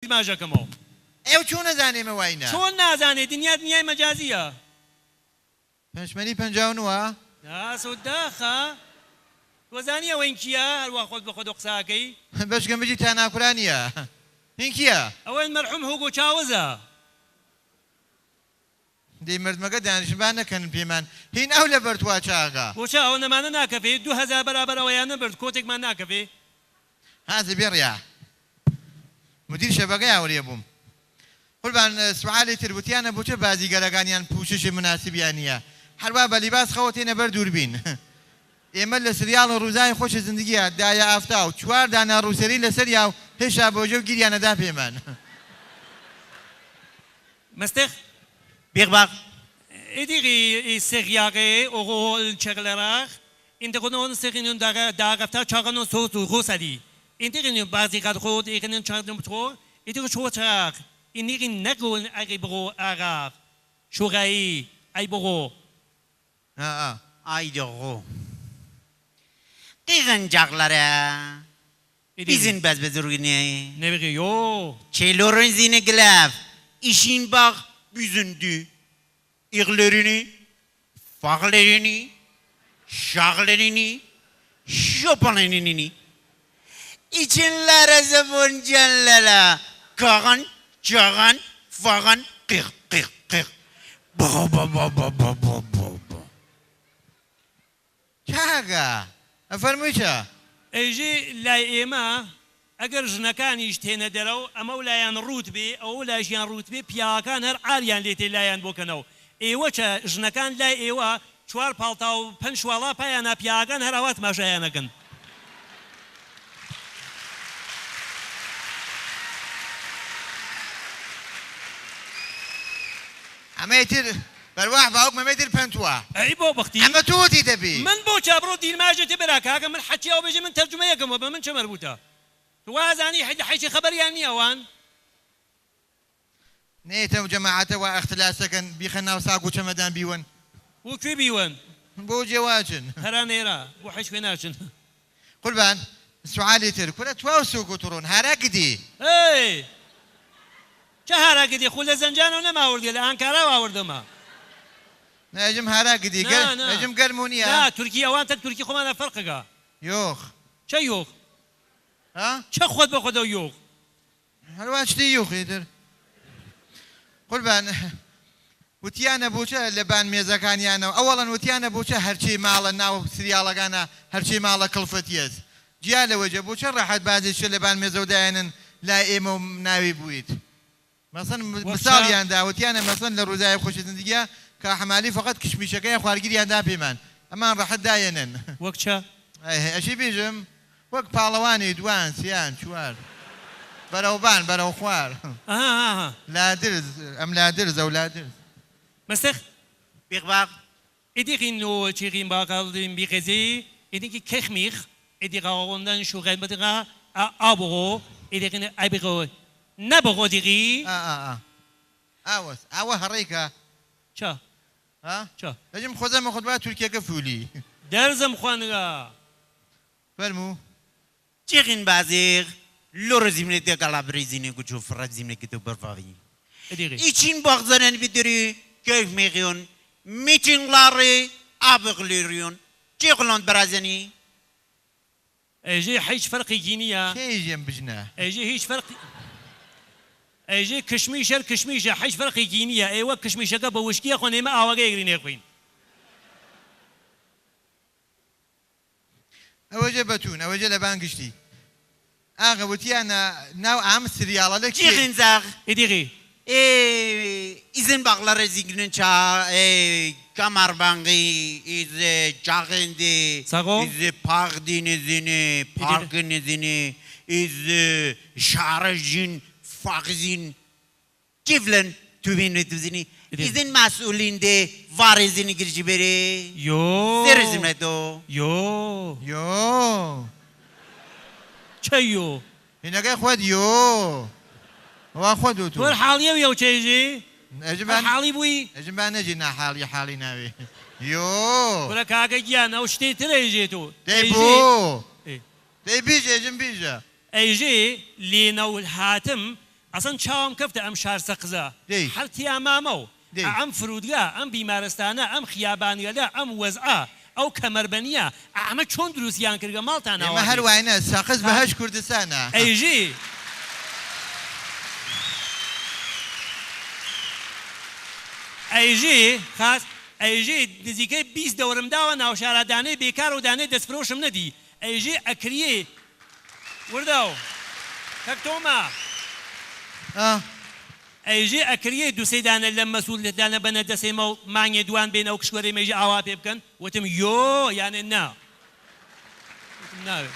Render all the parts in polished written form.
دماژەکەمەوە ئێوە چۆن نەزانێمە واینە چۆن نازانێ دنیا دنیای مەجازیە پێشمەری 59 سوداخە وەزانی ئەوەین کیە هەروە خۆت بە خۆ قساکەی بەشگەم بژی تا ناکورانیە هین کیە ئەوەی مەرحوم هوگۆ چاوەزە دەی مردمەکە دانیشتبان نەکەن پێمان هین ئەو لە بەرتوا چاغا بۆچە ئەو نەمانە ناکەفێ 2000 بەرابەر ئەوەیان نەبرد کۆتێکمان ناکەفێ هازە بێڕیا مدیر شەبەکەی ئاوریە بووم قوربان سوعالی تر وتیانە بۆچە بازیگەرەکانیان پوششی مناسبیان نییە هەروە بە لیباس خەوە تێنە بەر دووربین ئێمە لە سریاڵ ڕووزای خۆشی زندگیە دایە ئافتا و 4 دانە ڕووسەری لەسەر یا و هێشا بۆجە و گیریانەدا پێمان مەستێخ بێغباغ ئیدیغی سێغیاغێ ئۆغۆ چەغلەراغ ئینتەقۆنەوەن سێغینون داغەفتا چاغەنۆ سۆت و غۆسەدی ئینتیغینون بازیگەر خۆت ئیغینون چاغدن بتۆ ئیدیغ چۆ چاغ ئینیغین نەگۆن ئەگی بغۆ ئاغاغ شوغایی ئەی بغۆ ئایدۆغۆ قیغەنجاغلەرە ئیزین بەز بەزورگنێ نەبیغی یۆ çeylorin zine glav işin bak büzündü İğlerini fağlerini şağlerini şopanlerini İçinlere zebun cellala kağan çağan fağan kık kık kık ba ba ba ba ba ba ba چاغا ئەفەرمووی چە ئەیژێ لای ئێمە ئەگەر ژنەکانیش تێنە دەرەوە ئەمە و لایەن ڕوت بێ ئەوە لایژیان ڕوت بێ پیاکان هەر ئاریان لێ تێ لایەن بۆکەنەوە ئێوە چە ژنەکان لای ئێوە 4 پاڵتا و 5 شواڵا پایانە پیاکان هەراوات ماشایانەکەن ئەمەی تر بەرواح باوک مەمەی تر پەنتووە ئەی بۆ بەختی ئەمە تۆتی دەبی من بۆ چابڕۆ دیرماژێتی بەرا کاکە من حەچیەوە بێژێ من تەرجمەیەکەمەوە بە من چە مەربوتە توازانی حیچی خەبەریان نییە ئەوان نێتە جەماعەتەوە ئەختلاسەکەن بیخە ناو ساک و چەمەدان بیوەن بۆ کوێ بیوەن بۆ جێواچن هەرا نێرا بۆ حیچ کوێ ناچن قوربان سوعالی تر کورە توا و سوک و تڕۆن هەرا گدی ئەی چه هەرا گدی خو لە زەنجانەوە نەماوردی لە ئانکارا واوردەمە نەجم هەرا گدی نەجم گەرم و نییە نا تورکی ئەوان تە تورکی خۆمانە فەرقەکە یۆخ چه یۆخ ها چه خۆت بە خۆدە یۆخ هەروە شتی یۆخی تر قوربان وتیانە بۆچە لە بان مێزەکانیانەوە ئەوەڵەن وتیانە بۆچە هەرچی ماڵە ناو سریاڵەکانە هەرچی ماڵە کڵفەتیەز جیا لەوەجە بۆچە ڕاحەت بازیشە لە بان مێزەودایەنن لای ئێمە و ناوی بوویت مەسەن مثاڵیاندا وتیانە مەسەن لە ڕووزای خۆشی زندگیە کە حەمالی فقط کشمیشەکەی خواردگیریاندا پێمان ئەمان ڕاحەت دایەنن وەک چە ئەشی بێژم وەک پاڵەوانی دوان سیان چوار بەرەوبان بەرەو خوار لادرز ئەم لادرزە و لادرز مەستەخ بێغباغ ئیدیغین و چیغین باقاڵدین بیغێزی ئیدیکی کەخمیخ ئیدیغاوەندەن شوغەن بەدیغا ئابغۆ ئیدیغین ئایبغۆ نەبغۆ دیغی ئاوەس ئاوە هەڕێکە چە ها چە دەجم خۆزەمە خۆتبا تورکیەکە فولی دەرزم خوانگا فەرموو چیغین بازیغ لور zimnete kalabrizine cu ciufra zimnete tu berfavi. İçin bakzanen bidiri keyf meğiyon, mitingleri abıgliriyon. Çiğlan berazeni. Ece hiç farkı giyiniyor. Şeycem bijna. Ece hiç farkı. Ece kışmışer kışmışer hiç farkı giyiniyor. Eyvah kışmışer ka bavuşkiye konema avaga egrine koyun. Avacı batun, avacı leban gişti. ئاغا وتیانە ناو ئام سریاڵە چی غینزاغ ئیدیغی ئیزن باغڵەرە زیگرن چا کەماربانگی ئیز چاغێندێ ئیز پاغدینێزینێ پاغنێزینێ ئیز شارەژین فاغزین کیڤلن توبینێ توزینی ئیزن مەسئولین دێ ڤارێزینی گرجی بێرێ یۆ سێرزمێتۆ یۆ چەیۆ هینەکەی خۆت یۆ وا خۆت و تۆ حاڵیە و چێژی حاڵی بووی ئەژمبان نەجی ناحاڵی حاڵی ناوێ یۆ وەرە کاکە گیان ئەو شتەی ترە ئەیژێت و دەی بۆ دەی بیژە ئەژم بیژە ئەیژێ لێنە و هاتم ئەسەن چاوم کەفتە ئەم شار سەقزە دەی. هەرتیا مامە و دەی. ئەم فرودگا ئەم بیمارستانە ئەم خیابانیەدا ئەم وەزعە ئەو کەمەربەنیە ئەمە چۆن دروستیان کردگە ماڵتان ئێمە هەروایە سەقز بەهەش کوردستانە ئەیژی ئەیژی خاس ئەیژی نزیکەی 20 دەورم داوە ناوشارادانەی بێکار و دانەی دەستفرۆشم نەدی ئەیژی ئەکریێ وردە و کەکتۆمە ئەیژی ئەکریێ دووسەیدانە لەم مەسوولدانە بەنە دەسێمە و مانگێ دوان بێنە و کشوەرەی مێژی ئاوا پێ بکەن وتم یۆ یانێ نا وتم ناوێ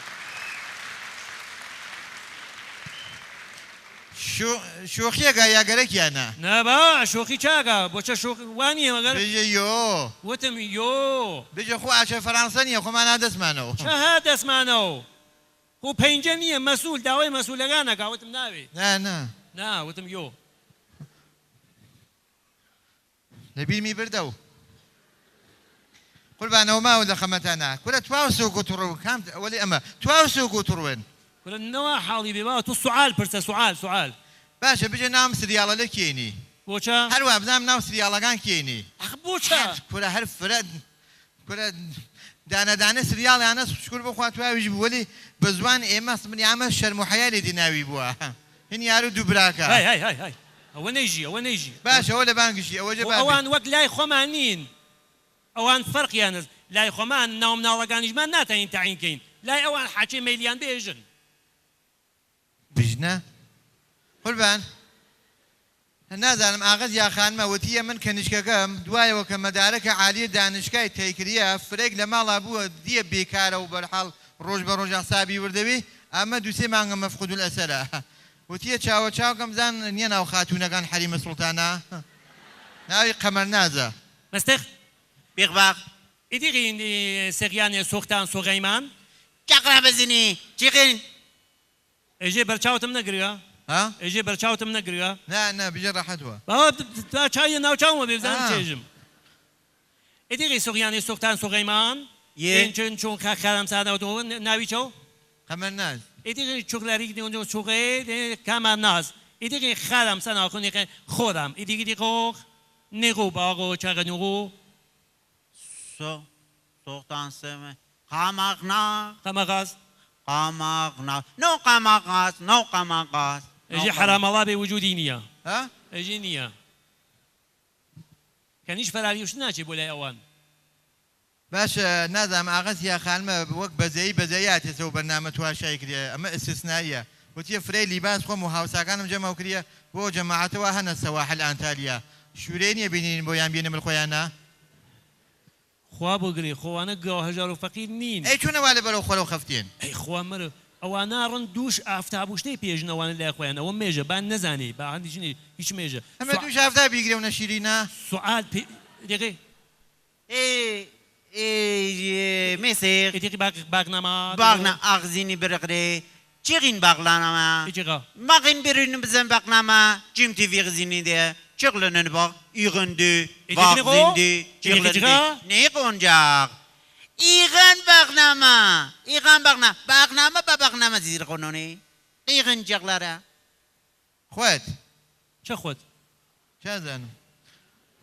شۆخیەکە یاگەرەکیانە نەبا شۆخی چاکە بۆچە شۆخ وانیە مەگەر بێژە یۆ وتم یۆ بێژە خۆ ئاچە فەرانسە نیە خۆمان دەستمانەوە چەها دەسمانەوە و پەنجە نییە مەسوول داوای مەسوولەکانەکە وتم ناوێ نا وتم یۆ لەبیرمی بردە و قوربانەوە ماوە لە خەمەتانە کورە تواو سووک و توڕون کام ئەوەی ئەمە تواو سووک و توڕون نەوە حاڵی بێ تو سوال پرسە سوال باشە بجێ نام سریاڵە لە کێنی بۆچە هەروە بزانام ناو سریاڵەکان کێنی بۆچە کورە هەر فرەد کورە دانەدانە سریاڵیانە شکر بخوا تواویش بوو وەلی بە زوان ئێمە ئەمە شەرم و حەیا لێدی ناوی بووە هین یارو دوو براکە ئەوە نەیژی باش ئەوە لە بانگشی ئەوان وەک لای خۆمان نین ئەوان فەرقیانە لای خۆمان ناو مناڵەکانیشمان ناتوانین تعیینکەین لای ئەوان حاچێ مەیلیان بێژن بژنە قوربان نازانم ئاغاز یاخانمە وتیە من کەنیشکەکەم دوایەوە کە مەدارەکە عالیە دانشکای تێکریە فرێک لە ماڵا بووە دیە بێکارە و بەرحاڵ ڕۆژ بە ڕۆژ حسابی وردەوی ئەمە دووسێ مانگە مەفقود الئەسەرە وتیە چاوە چاوکەم زان نییە ناو خاتوونەکان حەریمە سوڵتانە ناوی قەمەر نازە مەستەخ بێغباغ ئیدیغین سەقیانێ سوختان سۆغەیمان چاقرا بزنی چیقین ئێژێ بەرچاوتم نەگریا ها ئێژێ بەرچاوتم نەگریا نه بژە ڕەحەتوە تا چاویە ناوچاومە بێ بزانم چێژم ئیدیغی سۆغیانێ سوختان سۆغەیمان چون چون خارم سادەوە ناوی چۆ قەمەر ناز ئیدیغی چوکلاری چوغێ کامان ناز ئیدیغی خارم سەناخۆنیقە خۆدام ئیدیگی دیقۆ نێغۆ باغۆ چاغەنوغۆ سوختان سێمە قاماغنا قەمەغاز قاماغنا نو قاماغاز نو قاماغاز ئەژێ حرامەڵا بێ وجودی نییە ها ئەژێ نییە کەنیش فەراریوش ناچێ بۆ لای ئەوان باشە نازانم ئاغاز یاخانمە وەک بەزەیی هاتێتەوە بەرنامە تواشای کردێ ئەمە ئەستثناییە وتیە فرەی لیباس خۆم و هاوساکانم جەماو کردە بۆ جەماعەتەوە هەنە سەواحل ئانتالیا شوورەی نییە بینین بۆ یان بینە ملخۆیانە خوا بۆ گرێ خۆوانە گەوە هەژار و فەقیر نین ئەی چۆنەوا لە بەرەو خۆرەوە خەفتێن ئەی خوا مەرە ئەوانە ڕەن دووش ئافتابوشتەی پێژنەوانە لای خۆیان ئەوە مێژە بان نەزانێ با هەندیشنی هیچ مێژە ئەمە دووش ئافتا بیگرێونە شیرینە سوعال دقیقی مێسێغ دقیقی باغنامە باغنا ئاغزینی برقرێ چیغین باغلانەمە دقیقا ماغین برین بزن باغنامە جیم تیڤی غزینی دێ چغلنن باغ ئیغندی باغزیندی چغلنی نێقۆنجاغ ئیغان باغنامە باغنامە بە باغنامە زیر قۆنۆنی ئیغن جەغلارە خۆت چە خۆت چازانم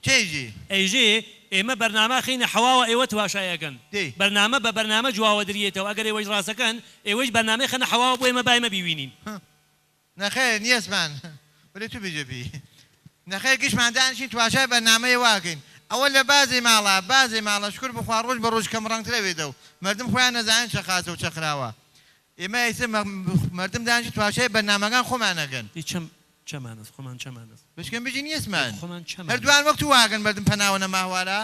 چێژی ئەیژێ ئێمە بەرنامە خینە حەواوە ئێوە تواشایەکەن دەی. بەرنامە بە بەرنامە جواوە دریێتەوە ئەگەر ئێوەش ڕاستەکەن ئێوەش بەرنامەی خەنە حەواوە بۆ ئێمە بایمە بیوینین نەخێر نیەسمان ولی تو بجەبی نەخێر گشتماندانشین تواشای بەرنامەیە واکەین ئەوە لە بازی ماڵە شکر بخوا ڕۆژ بە ڕۆژ کەم ڕەنگترەوێتە و مردم خۆیان نەزانن چە خاسە و چەخراوە ئێمە ئیسە مردم دانشی تواشای بەرنامەکان خۆمانەگەن چەمانەس خۆمان چەمانەس بشکەم بژی نیەسمان خۆمان چەمان هەردووان وەک تو واگەن مردم پەناوە نەماوارە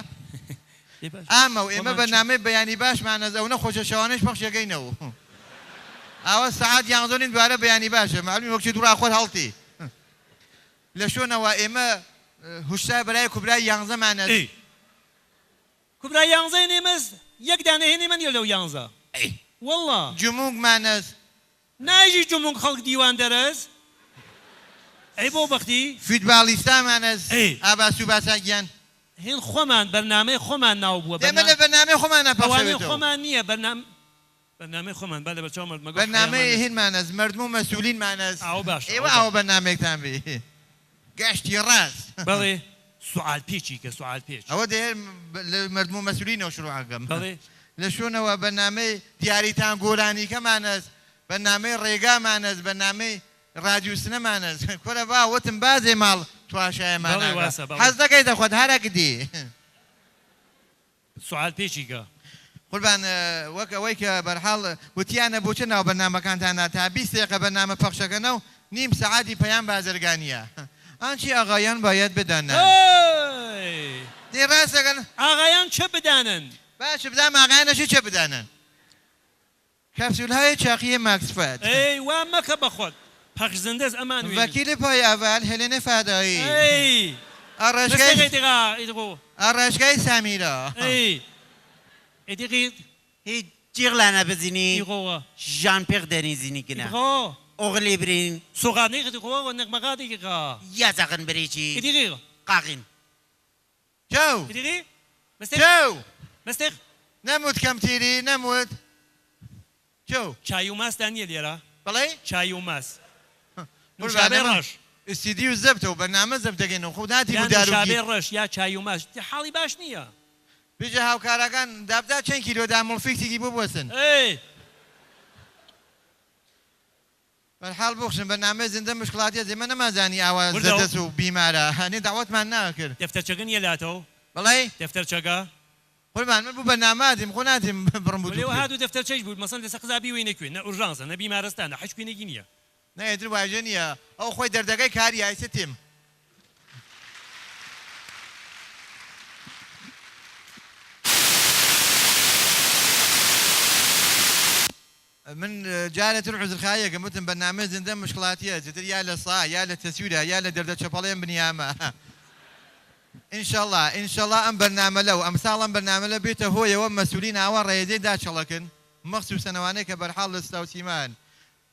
ئامە و ئێمە بەرنامەی بەیانی باشمانە ئەوە خۆشە شەوانەش پەخشەکەینەوە ئەوە سەعات یانزۆنین دوارە بەیانی باشە معلومی وەکچی دوڕاخۆت هەڵتی لە شۆنەوە ئێمە هوشتا بەلای کوبرای یانزەمانە کوبرای یانزەی نێمەز یەک دانە هێنی من لەو یانزە وەڵڵا جموگمانەس ناژی جموگ خەڵک دیوان دەرەز ئەی بۆ بەختی فوتباڵیستامانەس ئاباس و باساگیان هێن خۆمان بەرنامەی خۆمان ناو بووە ئێمە لە بەرنامەی خۆمانە ئەوانەی پەخشەوێتەوە خۆمان نییە بەرنامەی خۆمان با لە بەرچاو مردمەگۆ بەرنامەی هینمانەز مردم و مەسئولینمانەز ئاو باش ئێوە ئەوە بەرنامێکتان بێ گەشتی ڕاست بەڵێ سوال پێچی کە سوال پێچ ئەوە دێ لە مردم و مەسئولینەوە شروعەکەم بەڵێ لە شوونەوە بەرنامەی دیاریتان گۆرانیکەمانەز بەرنامەی ڕێگامانەز بەرنامەی رادیو سنەمانەز کۆرە با وتم بازێ ماڵ تواشایەمان حەز دەکەی دەخوات هەرەک دی سوال پێچی کە قوربان وەک ئەوەی کە بەرحاڵ وتیانە بۆچە ناو بەرنامەکانتانە تا 20 دقیقە بەرنامە پەخشەکەنە و نیم سەعاتی پەیام بازرگانیە ئەنچی ئاغایان باید بدەنە دێ ڕاستەکەن ئاغایان چه بدانن باش بدام ئاغایانەشی چه بدانن کەپسولهای چاقی ماکسفەت ئەی وا مەکە بەخۆت پەخشندەز ئەمان وەکیل پای ئاڤال هێلێنە فادایی ئەی ئاڕێژگای سامیرە ئێدیقی هیچ جیغلانە بزینی ئیغۆوە ژان پێغ دەنیزینی گنە ئیغۆ ئۆغلی برین سوغانەی خۆوە نەقمەقاتێکیقا یازەقن بریچی ئێدیقی قاقین جو ئێدیقی جو مەستێق نەموت کەم تیری نەموت جو چای و ماس دانیە لێرە بەڵێ چای و ماس قوربانە نوشابێ ڕەش استیدی و زەبتەوە بەرنامە زەب دەگەنەوە خۆ ناتی یان بودار و نوشابێ ڕەش یا چای و ماس حاڵی باش نییە بجە هاوکارەکان دابدا چەند کیلۆ دامڵفیکتێکی بۆ بوەسن ئەی بەرحاڵ بخشن بەرنامەی زیندە مشکڵاتیە زێمە نەمازانی ئاوا زەدەس و بیمارە هەنێ داوەتمان ناکرد دەفتەرچەکەن یەلاتەوە بەڵێ دەفتەرچەکە قوربان من بوو بەرنامادیم خۆ ناتیم بڕم لێوە بوو هاتوو دەفتەرچەش بوو مەسەن لەسەر قزابی وی نەکوێن نە ئورژانسە نە بیمارستانە حەش کوێنێکی نییە نەیتر واژە نییە ئەو خۆی دەردەکەی کاری ئایسە تێم من جارێتتر عزرخایەکەم وتم بەرنامە زیندە مشکڵاتیە جتر یا لە سا یا لە تەسوورە یا لە دەردە چەپەڵێن بنیامە ئینشەڵا ئەم بەرنامە لەو ئەمساڵ ئەم بەرنامە لە بێتە هۆیەوە مەسئولین ئاوا ڕێدەی داچەڵەکن مەخسوسەنەوانەی کە بەرحاڵ لە ستاوسیمان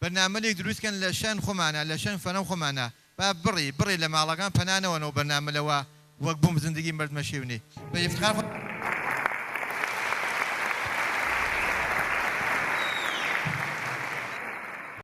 بەرنامەلێک دروستکەن لە شەن خۆمانە لە شەن فەنە خۆمانە با بڕی لە ماڵەکان پەنانەوەنەوە بەرنامە لەوە وەک بووم زندگی مردمە شێونی بە ئفتخار